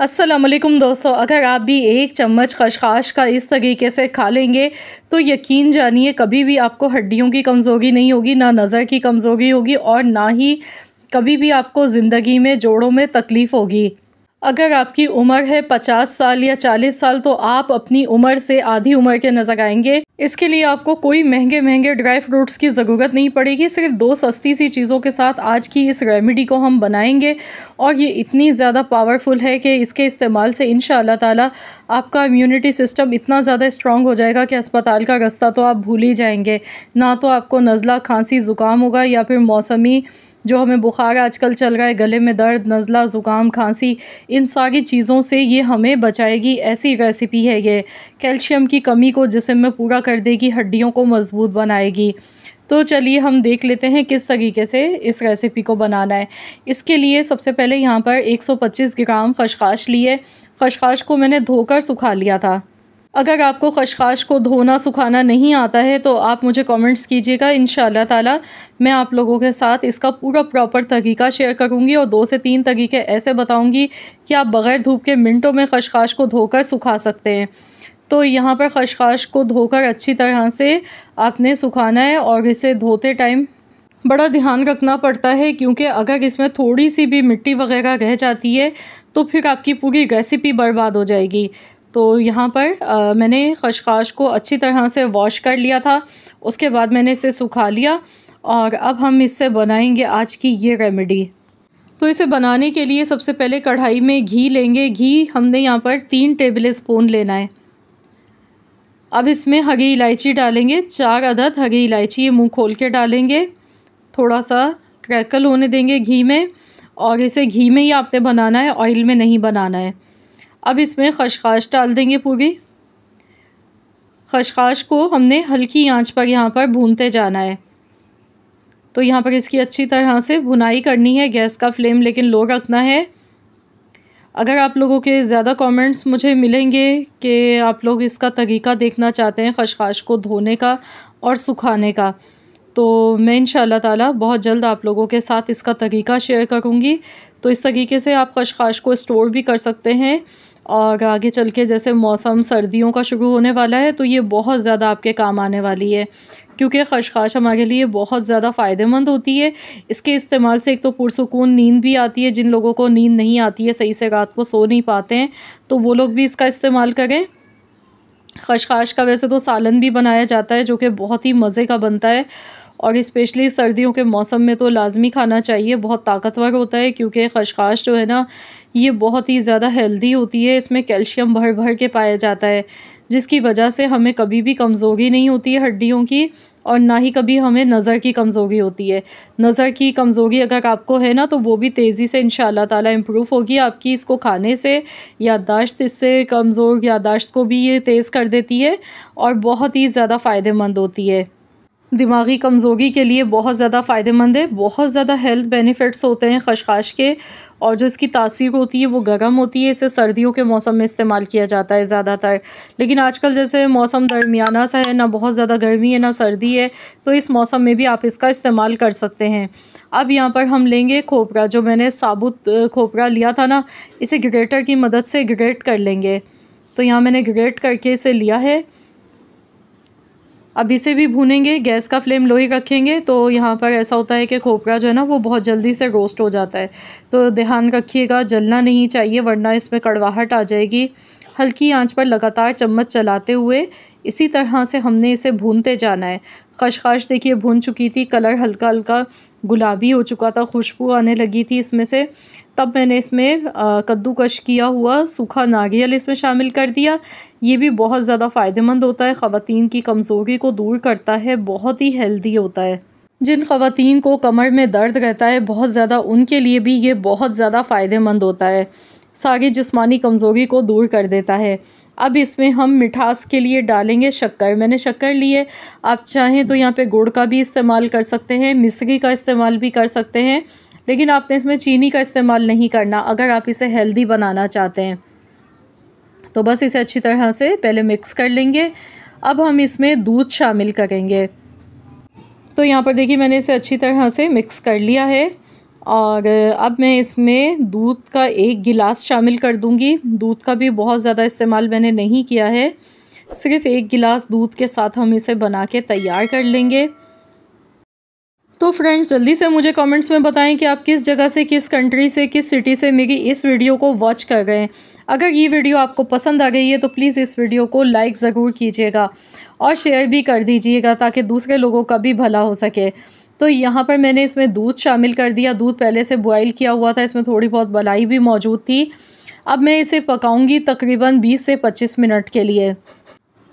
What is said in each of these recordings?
अस्सलामुअलैकुम दोस्तों, अगर आप भी एक चम्मच खशखाश का इस तरीके से खा लेंगे तो यकीन जानिए कभी भी आपको हड्डियों की कमज़ोरी नहीं होगी, ना नज़र की कमज़ोरी होगी और ना ही कभी भी आपको ज़िंदगी में जोड़ों में तकलीफ़ होगी। अगर आपकी उम्र है 50 साल या 40 साल तो आप अपनी उम्र से आधी उम्र के नज़र आएंगे। इसके लिए आपको कोई महंगे महंगे ड्राई फ्रूट्स की ज़रूरत नहीं पड़ेगी। सिर्फ 2 सस्ती सी चीज़ों के साथ आज की इस रेमेडी को हम बनाएंगे और ये इतनी ज़्यादा पावरफुल है कि इसके इस्तेमाल से इंशाअल्लाह ताला आपका इम्यूनिटी सिस्टम इतना ज़्यादा स्ट्रॉन्ग हो जाएगा कि अस्पताल का रास्ता तो आप भूल ही जाएंगे। ना तो आपको नज़ला, खांसी, ज़ुकाम होगा या फिर मौसमी जो हमें बुखार आजकल चल रहा है, गले में दर्द, नज़ला, ज़ुकाम, खांसी, इन सारी चीज़ों से ये हमें बचाएगी। ऐसी रेसिपी है ये, कैल्शियम की कमी को जिस्म में पूरा कर देगी, हड्डियों को मज़बूत बनाएगी। तो चलिए हम देख लेते हैं किस तरीके से इस रेसिपी को बनाना है। इसके लिए सबसे पहले यहाँ पर 125 ग्राम खशखाश लिए। खशखाश को मैंने धोकर सुखा लिया था। अगर आपको खशखाश को धोना सुखाना नहीं आता है तो आप मुझे कमेंट्स कीजिएगा, इंशाअल्लाह ताला मैं आप लोगों के साथ इसका पूरा प्रॉपर तरीका शेयर करूंगी और 2 से 3 तरीके ऐसे बताऊंगी कि आप बग़ैर धूप के मिनटों में खशखाश को धोकर सुखा सकते हैं। तो यहाँ पर खशखाश को धोकर अच्छी तरह से आपने सुखाना है और इसे धोते टाइम बड़ा ध्यान रखना पड़ता है, क्योंकि अगर इसमें थोड़ी सी भी मिट्टी वगैरह रह जाती है तो फिर आपकी पूरी रेसिपी बर्बाद हो जाएगी। तो यहाँ पर मैंने खशखाश को अच्छी तरह से वॉश कर लिया था। उसके बाद मैंने इसे सुखा लिया और अब हम इससे बनाएंगे आज की ये रेमेडी। तो इसे बनाने के लिए सबसे पहले कढ़ाई में घी लेंगे। घी हमने यहाँ पर 3 टेबल स्पून लेना है। अब इसमें हरी इलायची डालेंगे, 4 अदद हरी इलायची, ये मुँह खोल के डालेंगे। थोड़ा सा क्रैकल होने देंगे घी में और इसे घी में ही आपने बनाना है, ऑयल में नहीं बनाना है। अब इसमें खशखाश डाल देंगे पूरी। खशखाश को हमने हल्की आंच पर यहाँ पर भूनते जाना है। तो यहाँ पर इसकी अच्छी तरह से भुनाई करनी है। गैस का फ्लेम लेकिन लो रखना है। अगर आप लोगों के ज़्यादा कमेंट्स मुझे मिलेंगे कि आप लोग इसका तरीका देखना चाहते हैं खशखाश को धोने का और सुखाने का, तो मैं इंशाअल्लाह ताला बहुत जल्द आप लोगों के साथ इसका तरीका शेयर करूँगी। तो इस तरीके से आप खशखाश को स्टोर भी कर सकते हैं और आगे चल के जैसे मौसम सर्दियों का शुरू होने वाला है तो ये बहुत ज़्यादा आपके काम आने वाली है, क्योंकि खशखाश हमारे लिए बहुत ज़्यादा फ़ायदेमंद होती है। इसके इस्तेमाल से एक तो पुरसुकून नींद भी आती है। जिन लोगों को नींद नहीं आती है, सही से रात को सो नहीं पाते हैं, तो वो लोग भी इसका इस्तेमाल करें। खशखाश का वैसे तो सालन भी बनाया जाता है जो कि बहुत ही मज़े का बनता है और स्पेशली सर्दियों के मौसम में तो लाजमी खाना चाहिए। बहुत ताकतवर होता है क्योंकि खशखाश जो है ना, ये बहुत ही ज़्यादा हेल्दी होती है। इसमें कैल्शियम भर भर के पाया जाता है, जिसकी वजह से हमें कभी भी कमज़ोरी नहीं होती है हड्डियों की और ना ही कभी हमें नज़र की कमज़ोरी होती है। नज़र की कमज़ोरी अगर आपको है ना, तो वो भी तेज़ी से इंशाअल्लाह ताला इम्प्रूव होगी आपकी इसको खाने से। याददाश्त, इससे कमज़ोर याददाश्त को भी ये तेज़ कर देती है और बहुत ही ज़्यादा फ़ायदेमंद होती है। दिमागी कमज़ोरी के लिए बहुत ज़्यादा फ़ायदेमंद है। बहुत ज़्यादा हेल्थ बेनिफिट्स होते हैं खशखाश के और जो इसकी तासीर होती है वो गर्म होती है। इसे सर्दियों के मौसम में इस्तेमाल किया जाता है ज़्यादातर, लेकिन आजकल जैसे मौसम दरमियाना सा है, ना बहुत ज़्यादा गर्मी है ना सर्दी है, तो इस मौसम में भी आप इसका इस्तेमाल कर सकते हैं। अब यहाँ पर हम लेंगे खोपरा। जो मैंने साबुत खोपरा लिया था ना, इसे ग्रेटर की मदद से ग्रेट कर लेंगे। तो यहाँ मैंने ग्रेट करके इसे लिया है। अब इसे भी भूनेंगे, गैस का फ्लेम लो ही रखेंगे। तो यहाँ पर ऐसा होता है कि खोपरा जो है ना, वो बहुत जल्दी से रोस्ट हो जाता है, तो ध्यान रखिएगा, जलना नहीं चाहिए वरना इसमें कड़वाहट आ जाएगी। हल्की आंच पर लगातार चम्मच चलाते हुए इसी तरह से हमने इसे भूनते जाना है। खशखाश देखिए भून चुकी थी, कलर हल्का हल्का गुलाबी हो चुका था, खुशबू आने लगी थी इसमें से। तब मैंने इसमें कद्दूकश किया हुआ सूखा नारियल इसमें शामिल कर दिया। ये भी बहुत ज़्यादा फ़ायदेमंद होता है, ख़वातीन की कमज़ोरी को दूर करता है, बहुत ही हेल्दी होता है। जिन ख़वातीन को कमर में दर्द रहता है बहुत ज़्यादा, उनके लिए भी ये बहुत ज़्यादा फ़ायदेमंद होता है, सारी जिस्मानी कमज़ोरी को दूर कर देता है। अब इसमें हम मिठास के लिए डालेंगे शक्कर। मैंने शक्कर ली है, आप चाहें तो यहाँ पे गुड़ का भी इस्तेमाल कर सकते हैं, मिश्री का इस्तेमाल भी कर सकते हैं, लेकिन आपने इसमें चीनी का इस्तेमाल नहीं करना अगर आप इसे हेल्दी बनाना चाहते हैं। तो बस इसे अच्छी तरह से पहले मिक्स कर लेंगे। अब हम इसमें दूध शामिल करेंगे। तो यहाँ पर देखिए मैंने इसे अच्छी तरह से मिक्स कर लिया है और अब मैं इसमें दूध का 1 गिलास शामिल कर दूंगी। दूध का भी बहुत ज़्यादा इस्तेमाल मैंने नहीं किया है, सिर्फ़ 1 गिलास दूध के साथ हम इसे बना के तैयार कर लेंगे। तो फ्रेंड्स, जल्दी से मुझे कमेंट्स में बताएं कि आप किस जगह से, किस कंट्री से, किस सिटी से मेरी इस वीडियो को वॉच कर रहे हैं। अगर ये वीडियो आपको पसंद आ गई है तो प्लीज़ इस वीडियो को लाइक ज़रूर कीजिएगा और शेयर भी कर दीजिएगा ताकि दूसरे लोगों का भी भला हो सके। तो यहाँ पर मैंने इसमें दूध शामिल कर दिया। दूध पहले से बॉयल किया हुआ था, इसमें थोड़ी बहुत मलाई भी मौजूद थी। अब मैं इसे पकाऊंगी तकरीबन 20 से 25 मिनट के लिए।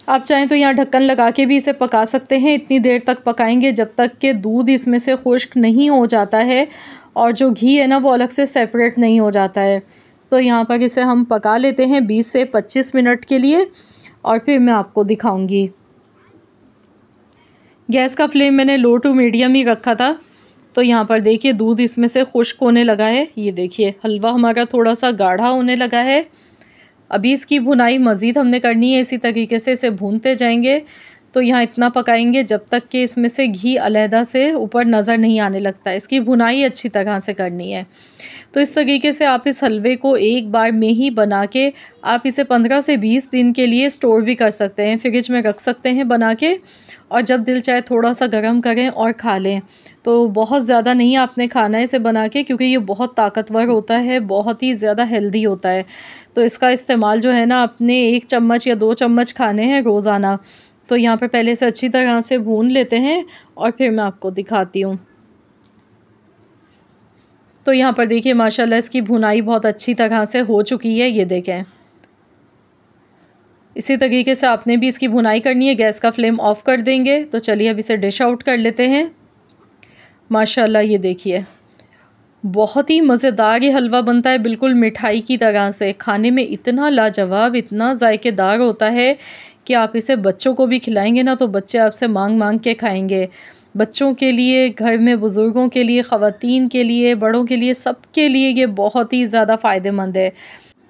आप चाहें तो यहाँ ढक्कन लगा के भी इसे पका सकते हैं। इतनी देर तक पकाएंगे जब तक कि दूध इसमें से खुश्क नहीं हो जाता है और जो घी है ना वो अलग से सेपरेट नहीं हो जाता है। तो यहाँ पर इसे हम पका लेते हैं 20 से 25 मिनट के लिए और फिर मैं आपको दिखाऊंगी। गैस का फ्लेम मैंने लो टू मीडियम ही रखा था। तो यहाँ पर देखिए दूध इसमें से खुश्क होने लगा है। ये देखिए हलवा हमारा थोड़ा सा गाढ़ा होने लगा है। अभी इसकी भुनाई मज़ीद हमने करनी है, इसी तरीके से इसे भूनते जाएंगे। तो यहाँ इतना पकाएंगे जब तक कि इसमें से घी अलहदा से ऊपर नज़र नहीं आने लगता। इसकी भुनाई अच्छी तरह से करनी है। तो इस तरीके से आप इस हलवे को एक बार में ही बना के आप इसे 15 से 20 दिन के लिए स्टोर भी कर सकते हैं, फ्रिज में रख सकते हैं बना के, और जब दिल चाहे थोड़ा सा गर्म करें और खा लें। तो बहुत ज़्यादा नहीं आपने खाना है इसे बना के, क्योंकि ये बहुत ताकतवर होता है, बहुत ही ज़्यादा हेल्दी होता है। तो इसका इस्तेमाल जो है ना अपने 1 चम्मच या 2 चम्मच खाने हैं रोज़ाना। तो यहाँ पर पहले से अच्छी तरह से भून लेते हैं और फिर मैं आपको दिखाती हूँ। तो यहाँ पर देखिए माशाल्लाह इसकी भुनाई बहुत अच्छी तरह से हो चुकी है। ये देखें, इसी तरीके से आपने भी इसकी भुनाई करनी है। गैस का फ्लेम ऑफ़ कर देंगे। तो चलिए अब इसे डिश आउट कर लेते हैं। माशाल्लाह ये देखिए बहुत ही मज़ेदार ये हलवा बनता है, बिल्कुल मिठाई की तरह से। खाने में इतना लाजवाब, इतना जायकेदार होता है कि आप इसे बच्चों को भी खिलाएंगे ना तो बच्चे आपसे मांग मांग के खाएंगे। बच्चों के लिए, घर में बुज़ुर्गों के लिए, ख़वातीन के लिए, बड़ों के लिए, सबके लिए ये बहुत ही ज़्यादा फ़ायदेमंद है।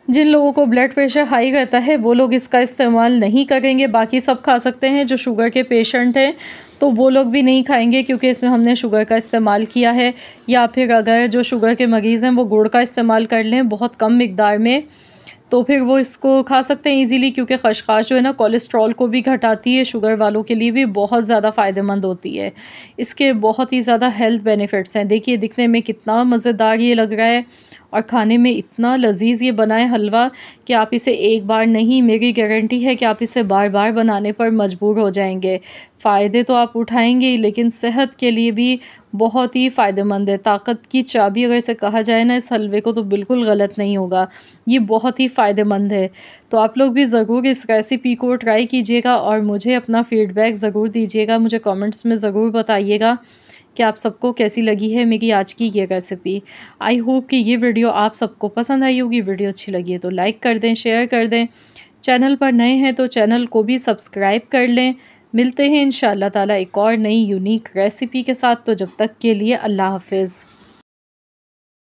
जिन लोगों को ब्लड प्रेशर हाई रहता है वो लोग इसका इस्तेमाल नहीं करेंगे, बाकी सब खा सकते हैं। जो शुगर के पेशेंट हैं तो वो लोग भी नहीं खाएंगे क्योंकि इसमें हमने शुगर का इस्तेमाल किया है। या फिर अगर जो शुगर के मरीज़ हैं वो गुड़ का इस्तेमाल कर लें बहुत कम मिकदार में, तो फिर वो इसको खा सकते हैं ईज़िली, क्योंकि खशखाश जो है ना कोलेस्ट्रॉल को भी घटाती है। शुगर वालों के लिए भी बहुत ज़्यादा फ़ायदेमंद होती है। इसके बहुत ही ज़्यादा हेल्थ बेनिफिट्स हैं। देखिए दिखने में कितना मज़ेदार ये लग रहा है और खाने में इतना लजीज़ ये बना है हलवा कि आप इसे एक बार नहीं, मेरी गारंटी है कि आप इसे बार बार बनाने पर मजबूर हो जाएंगे। फ़ायदे तो आप उठाएंगे ही, लेकिन सेहत के लिए भी बहुत ही फ़ायदेमंद है। ताकत की चाबी अगर इसे कहा जाए ना इस हलवे को तो बिल्कुल गलत नहीं होगा। ये बहुत ही फ़ायदेमंद है। तो आप लोग भी ज़रूर इस रेसिपी को ट्राई कीजिएगा और मुझे अपना फ़ीडबैक ज़रूर दीजिएगा। मुझे कमेंट्स में ज़रूर बताइएगा कि आप सबको कैसी लगी है मेरी आज की ये रेसिपी। आई होप कि ये वीडियो आप सबको पसंद आई होगी। वीडियो अच्छी लगी है तो लाइक कर दें, शेयर कर दें। चैनल पर नए हैं तो चैनल को भी सब्सक्राइब कर लें। मिलते हैं इंशाअल्लाह ताला एक और नई यूनिक रेसिपी के साथ। तो जब तक के लिए अल्लाह हाफ़िज़।